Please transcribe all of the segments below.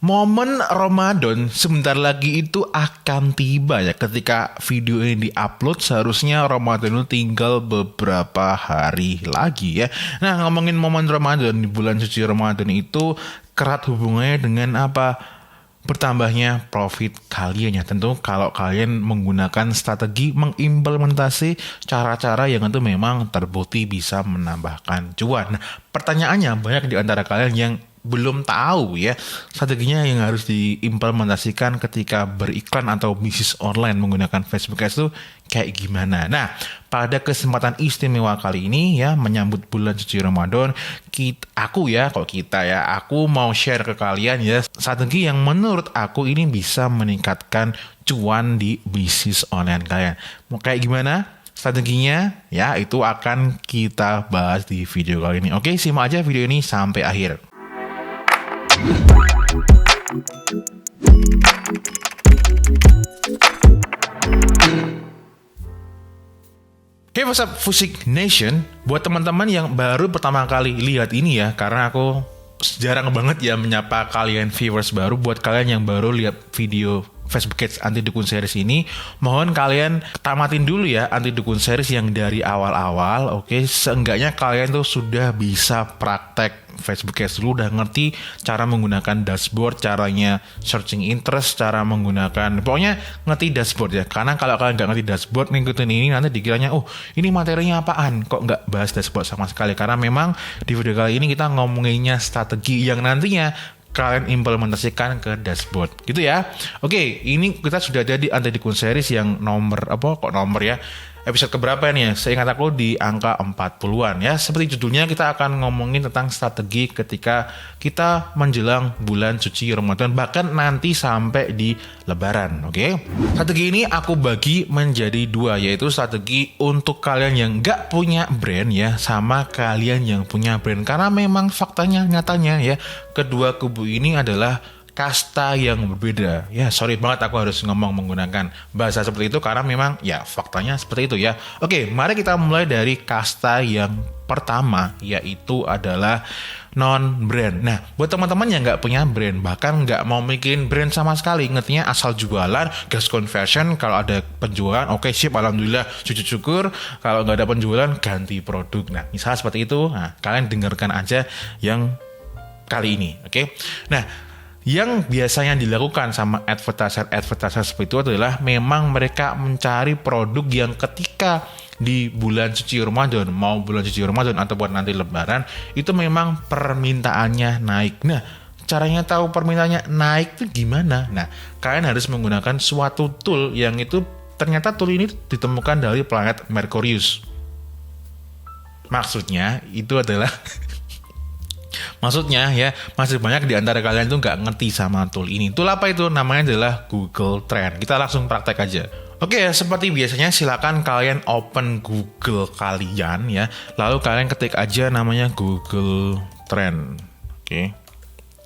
Momen Ramadan sebentar lagi itu akan tiba ya. Ketika video ini diupload seharusnya Ramadan itu tinggal beberapa hari lagi ya. Nah, ngomongin momen Ramadan di bulan suci Ramadan itu erat hubungannya dengan apa? Bertambahnya profit kalian ya. Tentu kalau kalian menggunakan strategi mengimplementasi cara-cara yang itu memang terbukti bisa menambahkan cuan. Nah, pertanyaannya banyak di antara kalian yang belum tahu ya strateginya yang harus diimplementasikan ketika beriklan atau bisnis online menggunakan Facebook Ads itu kayak gimana. Nah, pada kesempatan istimewa kali ini ya menyambut bulan suci Ramadan, aku mau share ke kalian ya strategi yang menurut aku ini bisa meningkatkan cuan di bisnis online kalian. Mau kayak gimana strateginya? Ya, itu akan kita bahas di video kali ini. Oke, simak aja video ini sampai akhir. Hey, what's up Fusik Nation? Buat teman-teman yang baru pertama kali lihat ini ya, karena aku jarang banget ya menyapa kalian viewers baru. Buat kalian yang baru lihat video Facebook Ads Anti Dukun Series ini, mohon kalian tamatin dulu ya Anti Dukun Series yang dari awal-awal. Oke, seenggaknya kalian tuh sudah bisa praktek Facebook Ads dulu, udah ngerti cara menggunakan dashboard, caranya searching interest, cara menggunakan, pokoknya ngerti dashboard ya. Karena kalau kalian nggak ngerti dashboard, ngikutin ini nanti dikiranya, oh ini materinya apaan, kok nggak bahas dashboard sama sekali. Karena memang di video kali ini kita ngomonginnya strategi yang nantinya kalian implementasikan ke dashboard gitu ya. Oke, ini kita sudah ada di Anti Dukun Series yang episode keberapa nih ya? Seingat aku di angka 40-an ya. Seperti judulnya, kita akan ngomongin tentang strategi ketika kita menjelang bulan suci Ramadan, bahkan nanti sampai di Lebaran. Oke. Strategi ini aku bagi menjadi dua, yaitu strategi untuk kalian yang nggak punya brand ya, sama kalian yang punya brand. Karena memang faktanya, nyatanya ya, kedua kubu ini adalah kasta yang berbeda. Ya, sorry banget aku harus ngomong menggunakan bahasa seperti itu karena memang ya faktanya seperti itu ya. Oke, mari kita mulai dari kasta yang pertama, yaitu adalah non-brand. Nah, buat teman-teman yang nggak punya brand, bahkan nggak mau mikirin brand sama sekali, ngertinya asal jualan, gas conversion, kalau ada penjualan, oke, sip, alhamdulillah, sujud syukur. Kalau nggak ada penjualan, ganti produk. Nah, misalnya seperti itu, nah, kalian dengarkan aja yang kali ini, oke? Nah, yang biasanya dilakukan sama advertiser seperti itu adalah memang mereka mencari produk yang ketika di bulan suci Ramadan, mau bulan suci Ramadan ataupun nanti Lebaran, itu memang permintaannya naik. Nah, caranya tahu permintaannya naik itu gimana? Nah, kalian harus menggunakan suatu tool yang itu ternyata tool ini ditemukan dari planet Merkurius. Maksudnya itu adalah Maksudnya ya, masih banyak di antara kalian tuh nggak ngerti sama tool ini. Tool apa itu? Namanya adalah Google Trend. Kita langsung praktek aja. Oke, seperti biasanya silakan kalian open Google kalian ya. Lalu kalian ketik aja namanya Google Trend. Oke.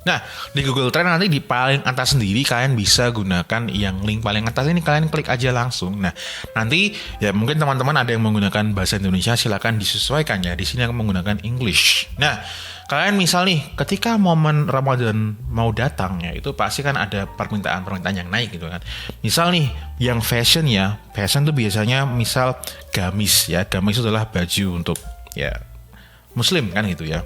Nah, di Google Trend nanti di paling atas sendiri kalian bisa gunakan yang link paling atas ini, kalian klik aja langsung. Nah, nanti ya mungkin teman-teman ada yang menggunakan bahasa Indonesia, silakan disesuaikan ya. Di sini aku menggunakan English. Nah, kalian misal nih ketika momen Ramadan mau datang ya, itu pasti kan ada permintaan yang naik gitu kan. Misal nih yang fashion ya, fashion tuh biasanya misal gamis ya. Gamis itu adalah baju untuk ya muslim kan gitu ya.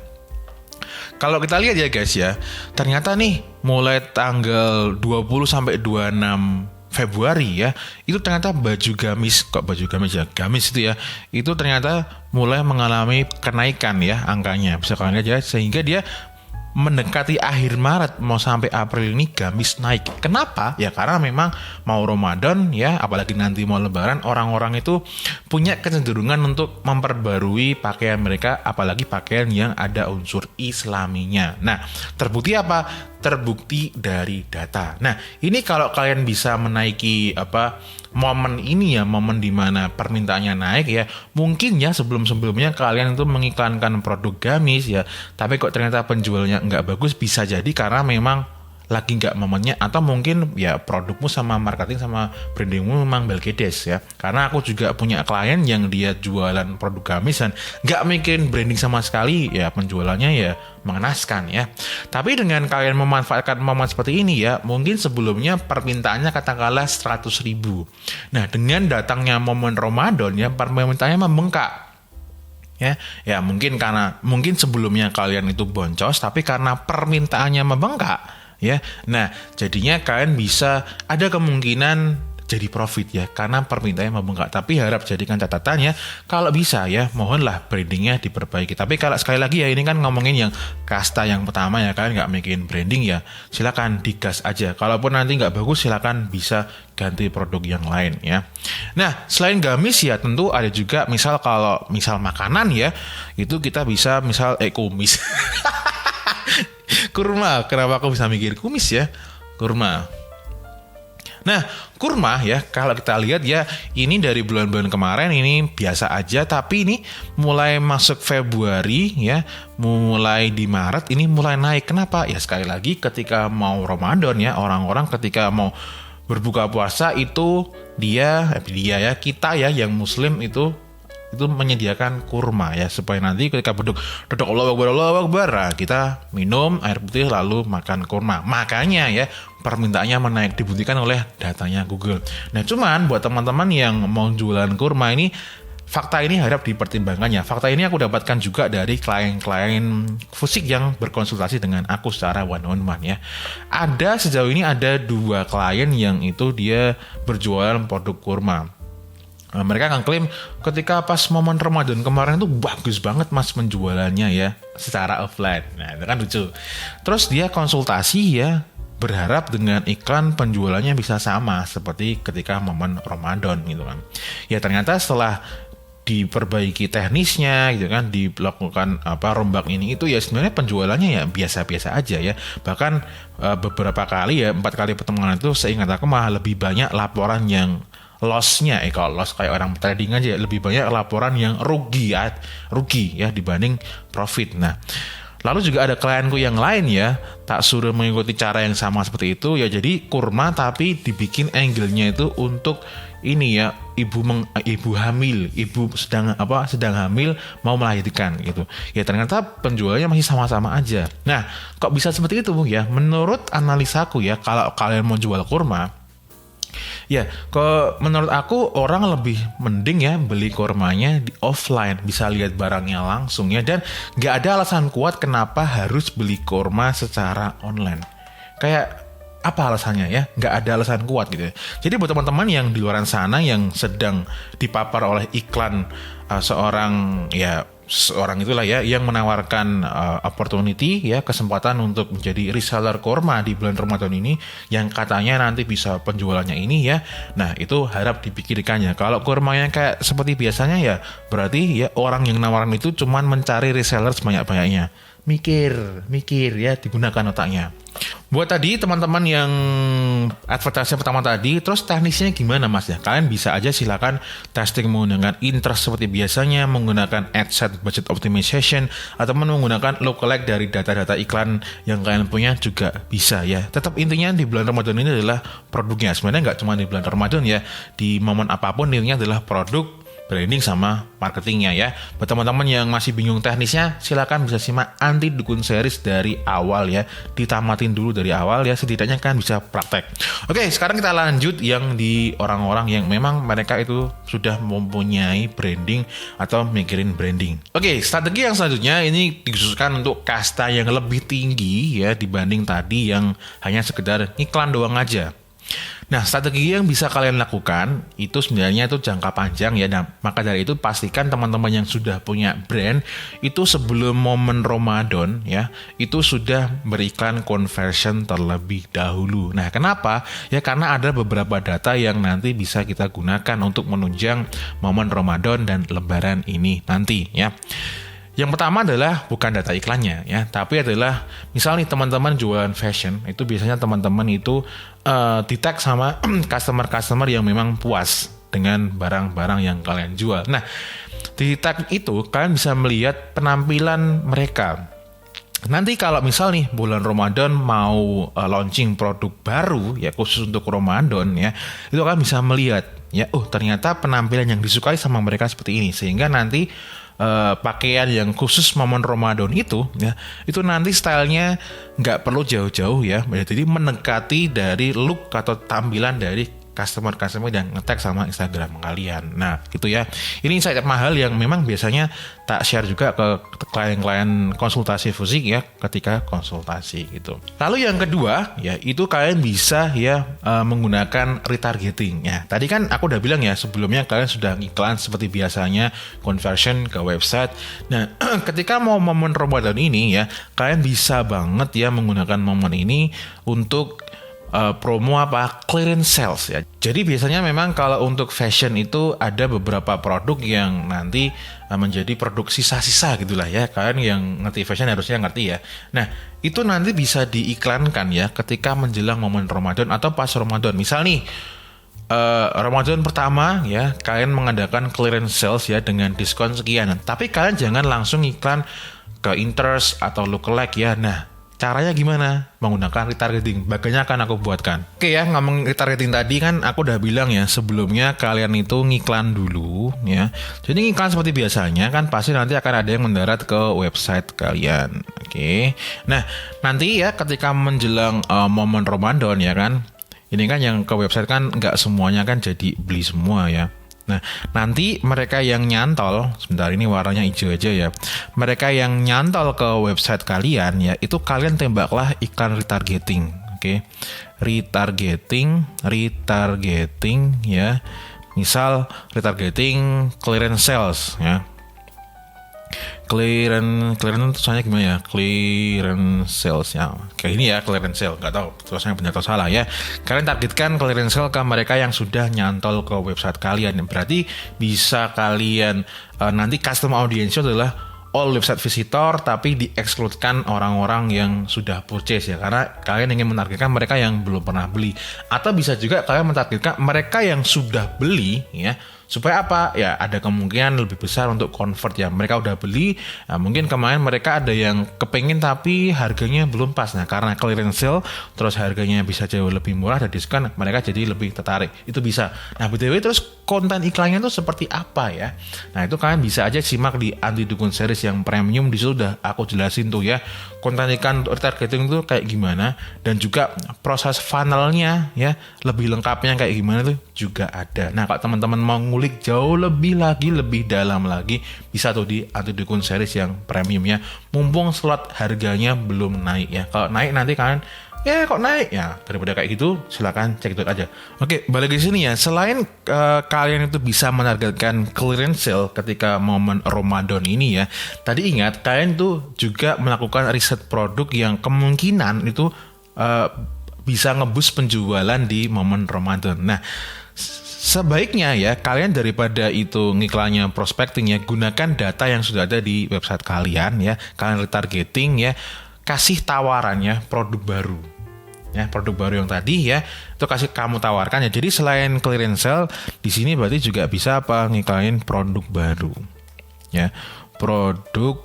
Kalau kita lihat ya guys ya, ternyata nih mulai tanggal 20 sampai 26 Februari ya, itu ternyata gamis itu ya, itu ternyata mulai mengalami kenaikan ya angkanya. Bisa kalian lihat ya, sehingga dia mendekati akhir Maret mau sampai April ini gamis naik. Kenapa? Ya karena memang mau Ramadan ya, apalagi nanti mau Lebaran, orang-orang itu punya kecenderungan untuk memperbarui pakaian mereka, apalagi pakaian yang ada unsur Islaminya. Nah, terbukti apa? Terbukti dari data. Nah, ini kalau kalian bisa menaiki momen ini ya, momen dimana permintaannya naik ya, mungkin ya sebelumnya kalian itu mengiklankan produk gamis ya, tapi kok ternyata penjualnya nggak bagus, bisa jadi karena memang lagi nggak momennya, atau mungkin ya produkmu sama marketing sama brandingmu memang belgedes ya. Karena aku juga punya klien yang dia jualan produk gamis dan nggak mikirin branding sama sekali, ya penjualannya ya mengenaskan ya. Tapi dengan kalian memanfaatkan momen seperti ini ya, mungkin sebelumnya permintaannya katakanlah 100.000. Nah, dengan datangnya momen Ramadan ya, permintaannya membengkak. Ya mungkin sebelumnya kalian itu boncos, tapi karena permintaannya membengkak ya, nah jadinya kalian bisa ada kemungkinan jadi profit ya, karena permintaannya membengkak. Tapi harap jadikan catatannya, kalau bisa ya mohonlah brandingnya diperbaiki. Tapi kalau sekali lagi ya, ini kan ngomongin yang kasta yang pertama ya, kalian nggak mikirin branding ya, silakan digas aja. Kalaupun nanti nggak bagus, silakan bisa ganti produk yang lain ya. Nah, selain gamis ya tentu ada juga misal makanan ya, itu kita bisa kumis. Kurma, kenapa aku bisa mikir kumis ya? Kurma. Nah, kurma ya, kalau kita lihat ya, ini dari bulan-bulan kemarin ini biasa aja, tapi ini mulai masuk Februari ya, mulai di Maret ini mulai naik. Kenapa? Ya sekali lagi ketika mau Ramadan ya, orang-orang ketika mau berbuka puasa itu kita ya yang muslim itu menyediakan kurma ya, supaya nanti ketika duduk Allahu Akbar, kita minum air putih lalu makan kurma. Makanya ya permintaannya menaik, dibuktikan oleh datanya Google. Nah, cuman buat teman-teman yang mau jualan kurma ini, fakta ini harap dipertimbangkan ya. Fakta ini aku dapatkan juga dari klien-klien Fusik yang berkonsultasi dengan aku secara one-on-one ya. Sejauh ini ada 2 klien yang itu dia berjualan produk kurma. Mereka akan klaim ketika pas momen Ramadan kemarin itu bagus banget mas penjualannya ya, secara offline. Nah, itu kan lucu. Terus dia konsultasi ya, berharap dengan iklan penjualannya bisa sama seperti ketika momen Ramadan gitu kan. Ya ternyata setelah diperbaiki teknisnya gitu kan, dilakukan rombak ini itu ya, sebenarnya penjualannya ya biasa-biasa aja ya. Bahkan beberapa kali ya, 4 kali pertemuan itu seingat aku malah lebih banyak laporan yang loss-nya, kalau loss kayak orang trading aja, lebih banyak laporan yang rugi ya dibanding profit. Nah, lalu juga ada klienku yang lain ya, tak suruh mengikuti cara yang sama seperti itu ya, jadi kurma tapi dibikin angle-nya itu untuk ini ya, ibu hamil, ibu sedang hamil mau melahirkan gitu. Ya ternyata penjualannya masih sama-sama aja. Nah, kok bisa seperti itu ya? Menurut analisaku ya, kalau kalian mau jual kurma, ya, menurut aku orang lebih mending ya beli kurmanya di offline, bisa lihat barangnya langsung ya, dan nggak ada alasan kuat kenapa harus beli kurma secara online. Kayak apa alasannya ya? Nggak ada alasan kuat gitu ya. Jadi buat teman-teman yang di luar sana yang sedang dipapar oleh iklan seorang itulah ya yang menawarkan opportunity ya, kesempatan untuk menjadi reseller kurma di bulan Ramadan ini yang katanya nanti bisa penjualannya ini ya. Nah, itu harap dipikirkannya. Kalau kurmanya kayak seperti biasanya ya, berarti ya orang yang nawaran itu cuman mencari reseller sebanyak-banyaknya. Mikir ya, digunakan otaknya. Buat tadi teman-teman yang advertising pertama tadi, terus teknisnya gimana mas ya? Kalian bisa aja silakan testing menggunakan interest seperti biasanya, menggunakan ad set budget optimization, atau menggunakan lookalike dari data-data iklan yang kalian punya juga bisa ya. Tetap intinya di bulan Ramadan ini adalah produknya. Sebenarnya nggak cuma di bulan Ramadan ya, di momen apapun intinya adalah produk, branding sama marketingnya ya. Buat teman-teman yang masih bingung teknisnya, silakan bisa simak Anti Dukun series dari awal ya, ditamatin dulu dari awal ya, setidaknya kan bisa praktek. Oke, sekarang kita lanjut yang di orang-orang yang memang mereka itu sudah mempunyai branding atau mikirin branding. Oke, strategi yang selanjutnya ini dikhususkan untuk kasta yang lebih tinggi ya dibanding tadi yang hanya sekedar iklan doang aja. Nah, strategi yang bisa kalian lakukan itu sebenarnya itu jangka panjang ya. Nah, maka dari itu pastikan teman-teman yang sudah punya brand itu sebelum momen Ramadan ya, itu sudah beriklan conversion terlebih dahulu. Nah, kenapa? Ya karena ada beberapa data yang nanti bisa kita gunakan untuk menunjang momen Ramadan dan Lebaran ini nanti ya. Yang pertama adalah bukan data iklannya ya, tapi adalah misalnya teman-teman jualan fashion, itu biasanya teman-teman itu di-tag sama customer-customer yang memang puas dengan barang-barang yang kalian jual. Nah, di tag itu kalian bisa melihat penampilan mereka. Nanti kalau misal nih bulan Ramadan mau launching produk baru ya khusus untuk Ramadan ya, itu kan bisa melihat ya, ternyata penampilan yang disukai sama mereka seperti ini, sehingga nanti pakaian yang khusus momen Ramadan itu ya, itu nanti stylenya nggak perlu jauh-jauh ya, jadi mendekati dari look atau tampilan dari customer yang nge-tag sama Instagram kalian. Nah, gitu ya. Ini insight mahal yang memang biasanya tak share juga ke klien-klien konsultasi Fuzik ya, ketika konsultasi gitu. Lalu yang kedua ya, itu kalian bisa ya menggunakan retargeting. Ya, tadi kan aku udah bilang ya, sebelumnya kalian sudah iklan seperti biasanya, conversion ke website. Nah, ketika mau momen Ramadan ini ya, kalian bisa banget ya menggunakan momen ini untuk promo clearance sales ya. Jadi biasanya memang kalau untuk fashion itu ada beberapa produk yang nanti menjadi produk sisa-sisa gitulah ya. Kalian yang ngerti fashion harusnya ngerti ya. Nah, itu nanti bisa diiklankan ya ketika menjelang momen Ramadan atau pas Ramadan. Misal nih Ramadan pertama ya, kalian mengadakan clearance sales ya dengan diskon sekian. Tapi kalian jangan langsung iklan ke interest atau lookalike ya. Nah, caranya gimana? Menggunakan retargeting. Bagiannya akan aku buatkan. Oke ya, ngomong retargeting tadi kan aku udah bilang ya, sebelumnya kalian itu ngiklan dulu ya. Jadi ngiklan seperti biasanya kan pasti nanti akan ada yang mendarat ke website kalian. Oke. Nah, nanti ya ketika menjelang momen Ramadan ya kan, ini kan yang ke website kan nggak semuanya kan jadi beli semua ya. Nah, nanti mereka yang nyantol, sebentar ini warnanya hijau aja ya. Mereka yang nyantol ke website kalian ya, itu kalian tembaklah iklan retargeting. Oke. Retargeting ya. Misal retargeting clearance sales ya. Clearance tulisannya gimana ya? Clearance sales ya. Kayak ini ya, clearance sale. Nggak tahu tulisannya benar atau salah ya. Kalian targetkan clearance sale ke mereka yang sudah nyantol ke website kalian. Berarti bisa kalian nanti custom audience adalah all website visitor, tapi di-excludekan orang-orang yang sudah purchase ya, karena kalian ingin menargetkan mereka yang belum pernah beli. Atau bisa juga kalian mentargetkan mereka yang sudah beli ya, supaya apa? Ya ada kemungkinan lebih besar untuk convert ya. Mereka udah beli, nah, mungkin kemarin mereka ada yang kepengen tapi harganya belum pas. Nah karena clearance sale terus harganya bisa jauh lebih murah dan diskon, mereka jadi lebih tertarik. Itu bisa. Nah BTW terus konten iklannya itu seperti apa ya? Nah itu kalian bisa aja simak di Anti Dukun Series yang premium, di situ udah aku jelasin tuh ya. Konten iklan retargeting itu kayak gimana, dan juga proses funnelnya ya, lebih lengkapnya kayak gimana tuh juga ada. Nah kalau teman-teman mau ngulik jauh lebih dalam lagi, bisa tuh di Anti Dukun Series yang premium ya, mumpung slot harganya belum naik ya. Kalau naik nanti kalian kok naik ya, daripada kayak gitu silakan cek itu aja. Oke, balik di sini ya. Selain kalian itu bisa menargetkan clearance sale ketika momen Ramadan ini ya, tadi ingat kalian tuh juga melakukan riset produk yang kemungkinan itu bisa ngeboost penjualan di momen Ramadan. Nah sebaiknya ya kalian daripada itu ngiklannya prospecting ya, gunakan data yang sudah ada di website kalian ya. Kalian retargeting ya, kasih tawarannya produk baru ya, produk baru yang tadi ya itu kasih kamu tawarkan ya. Jadi selain clearance sale di sini berarti juga bisa ngiklanin produk baru ya, produk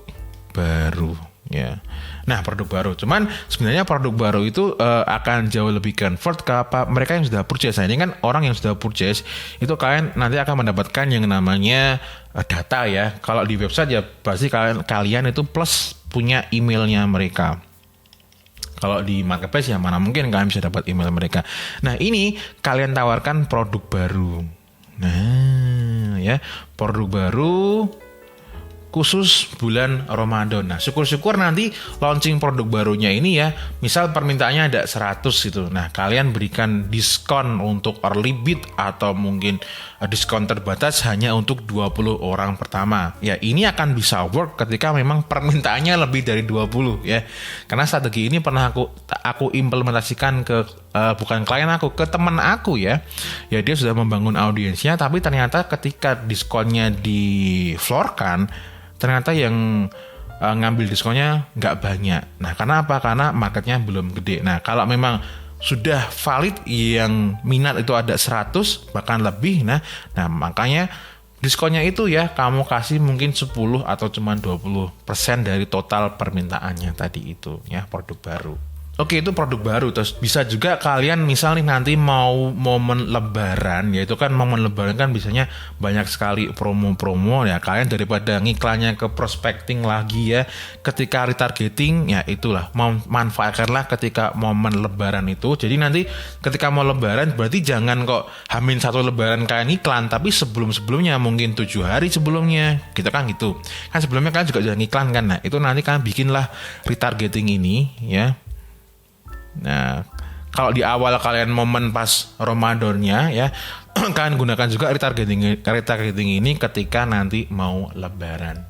baru ya. Nah produk baru, cuman sebenarnya produk baru itu akan jauh lebih convert ke mereka yang sudah purchase. Nah ini kan orang yang sudah purchase itu kalian nanti akan mendapatkan yang namanya data ya. Kalau di website ya pasti kalian itu plus punya emailnya mereka. Kalau di marketplace ya mana mungkin kalian bisa dapat email mereka. Nah ini kalian tawarkan produk baru. Nah ya, produk baru khusus bulan Ramadan. Nah, syukur-syukur nanti launching produk barunya ini ya, misal permintaannya ada 100 gitu. Nah, kalian berikan diskon untuk early bid atau mungkin diskon terbatas hanya untuk 20 orang pertama. Ya, ini akan bisa work ketika memang permintaannya lebih dari 20 ya. Karena strategi ini pernah aku implementasikan ke bukan klien aku, ke teman aku ya. Ya dia sudah membangun audiensnya, tapi ternyata ketika diskonnya di-floorkan, ternyata yang ngambil diskonnya nggak banyak. Nah, karena apa? Karena marketnya belum gede. Nah, kalau memang sudah valid yang minat itu ada 100 bahkan lebih, nah makanya Diskonnya itu ya kamu kasih mungkin 10 atau cuma 20% dari total permintaannya tadi itu ya, produk baru. Oke, itu produk baru. Terus bisa juga kalian misalnya nanti mau momen lebaran, yaitu kan momen lebaran kan biasanya banyak sekali promo-promo ya. Kalian daripada ngiklannya ke prospecting lagi ya, ketika retargeting ya itulah, manfaatkanlah ketika momen lebaran itu. Jadi nanti ketika mau lebaran berarti jangan kok Hamin 1 lebaran kalian iklan, tapi sebelum-sebelumnya mungkin 7 hari sebelumnya gitu kan gitu. Kan sebelumnya kalian juga sudah ngiklan kan. Nah, itu nanti kalian bikinlah retargeting ini ya. Nah, kalau di awal kalian momen pas Ramadannya ya, kalian gunakan juga retargeting ini ketika nanti mau lebaran.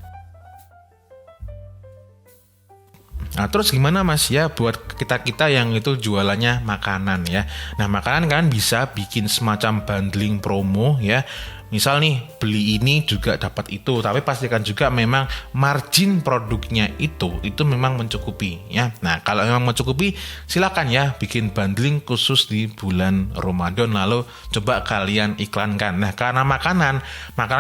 Nah, terus gimana Mas ya buat kita-kita yang itu jualannya makanan ya. Nah, makanan kan bisa bikin semacam bundling promo ya. Misal nih beli ini juga dapat itu, tapi pastikan juga memang margin produknya itu memang mencukupi ya. Nah, kalau memang mencukupi silakan ya bikin bundling khusus di bulan Ramadan lalu coba kalian iklankan. Nah, karena makanan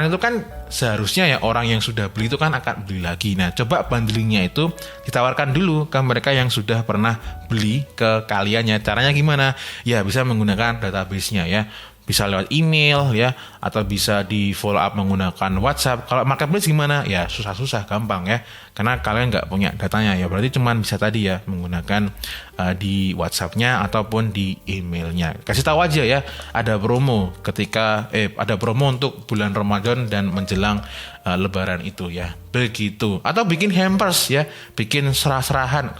itu kan seharusnya ya orang yang sudah beli itu kan akan beli lagi. Nah, coba bundlingnya itu ditawarkan dulu ke mereka yang sudah pernah beli ke kalian ya. Caranya gimana? Ya bisa menggunakan database-nya ya. Bisa lewat email ya, atau bisa di follow up menggunakan WhatsApp. Kalau marketplace gimana? Ya susah-susah, gampang ya, karena kalian nggak punya datanya ya. Berarti cuman bisa tadi ya menggunakan di WhatsApp-nya ataupun di emailnya. Kasih tahu aja ya, ada promo ada promo untuk bulan Ramadan dan menjelang Lebaran itu ya. Begitu. Atau bikin hampers ya, bikin serah-serahan,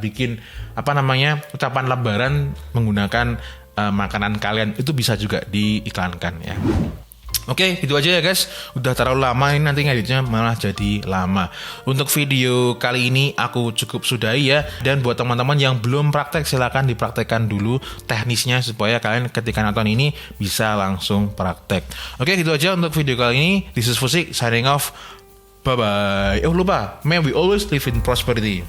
bikin ucapan Lebaran menggunakan makanan kalian, itu bisa juga diiklankan ya. Oke, gitu aja ya guys. Udah terlalu lama ini, nanti ngeditnya malah jadi lama. Untuk video kali ini aku cukup sudahi ya. Dan buat teman-teman yang belum praktek, silakan dipraktekkan dulu teknisnya supaya kalian ketika nonton ini bisa langsung praktek. Oke, gitu aja untuk video kali ini. This is Fusik signing off. Bye bye. Oh lupa, may we always live in prosperity.